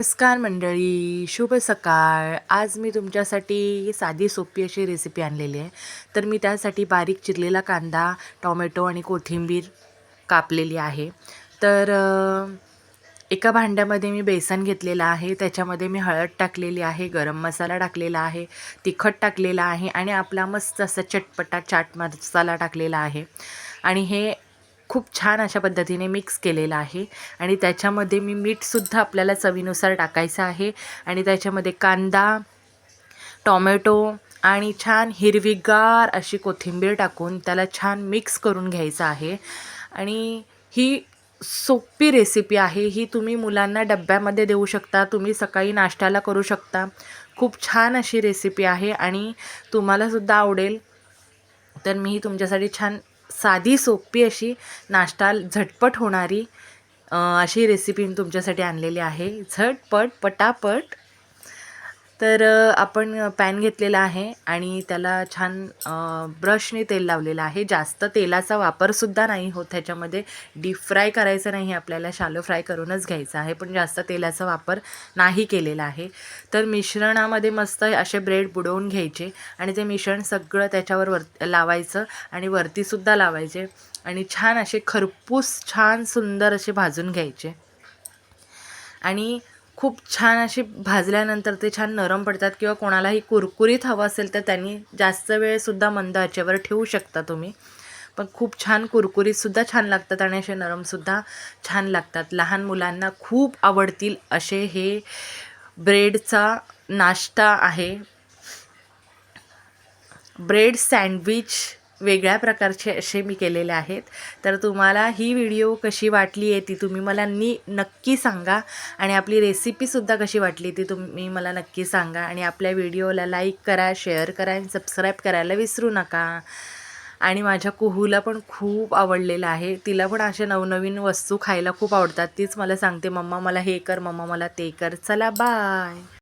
नमस्कार मंडळी, शुभ सकाळ. आज मी तुमच्यासाठी साधी सोपी अशी रेसिपी आणलेली आहे. तर मी त्यासाठी बारीक चिरलेला कांदा, टोमॅटो आणि कोथिंबीर कापलेली आहे. तर एका भांड्यामध्ये मी बेसन घेतलेलं आहे. त्याच्यामध्ये मी हळद टाकलेली आहे, गरम मसाला टाकलेला आहे, तिखट टाकलेला आहे आणि आपला मस्त असा चटपटा चाट मसाला टाकलेला आहे. आणि हे खूप छान अशा पद्धतीने मिक्स केलेलं आहे. आणि त्याच्यामध्ये मी मीठसुद्धा आपल्याला चवीनुसार टाकायचं आहे. आणि त्याच्यामध्ये कांदा, टोमॅटो आणि छान हिरवीगार अशी कोथिंबीर टाकून त्याला छान मिक्स करून घ्यायचं आहे. आणि ही सोपी रेसिपी आहे. ही तुम्ही मुलांना डब्यामध्ये देऊ शकता, तुम्ही सकाळी नाश्त्याला करू शकता. खूप छान अशी रेसिपी आहे आणि तुम्हालासुद्धा आवडेल. तर मी तुमच्यासाठी छान साधी सोपी अशी नाश्ता झटपट होणारी अशी रेसिपी मी तुमच्यासाठी आणलेली आहे. झटपट पटापट. तर आपण पॅन घेतलेला आहे आणि त्याला छान ब्रशने तेल लावलेलं आहे. जास्त तेलाचा वापरसुद्धा नाही होत ह्याच्यामध्ये. डीप फ्राय करायचं नाही आपल्याला, शॅलो फ्राय करूनच घ्यायचं आहे, पण जास्त तेलाचा वापर नाही केलेला आहे. तर मिश्रणामध्ये मस्त असे ब्रेड बुडवून घ्यायचे आणि ते मिश्रण सगळं त्याच्यावर लावायचं आणि वरतीसुद्धा लावायचे आणि छान असे खरपूस छान सुंदर असे भाजून घ्यायचे. आणि खूप छान अशी भाजल्यानंतर ते छान नरम पडतात. किंवा कोणालाही कुरकुरीत हवं असेल तर त्यांनी जास्त वेळसुद्धा मंद आचेवर ठेवू शकता तुम्ही. पण खूप छान कुरकुरीतसुद्धा छान लागतात आणि असे नरमसुद्धा छान लागतात. लहान मुलांना खूप आवडतील असे हे ब्रेडचा नाश्ता आहे. ब्रेड सँडविच वेगळ्या प्रकारचे असे मी केलेले आहेत. तर तुम्हाला ही व्हिडिओ कशी वाटली आहे ती तुम्ही मला नक्की सांगा. आणि आपली रेसिपीसुद्धा कशी वाटली ती तुम्ही मला नक्की सांगा. आणि आपल्या व्हिडिओला लाईक करा, शेअर करा आणि सबस्क्राईब करायला विसरू नका. आणि माझ्या कुहूला पण खूप आवडलेलं आहे. तिला पण अशा नवनवीन वस्तू खायला खूप आवडतात. तीच मला सांगते, मम्मा मला हे कर, मम्मा मला ते कर. चला बाय.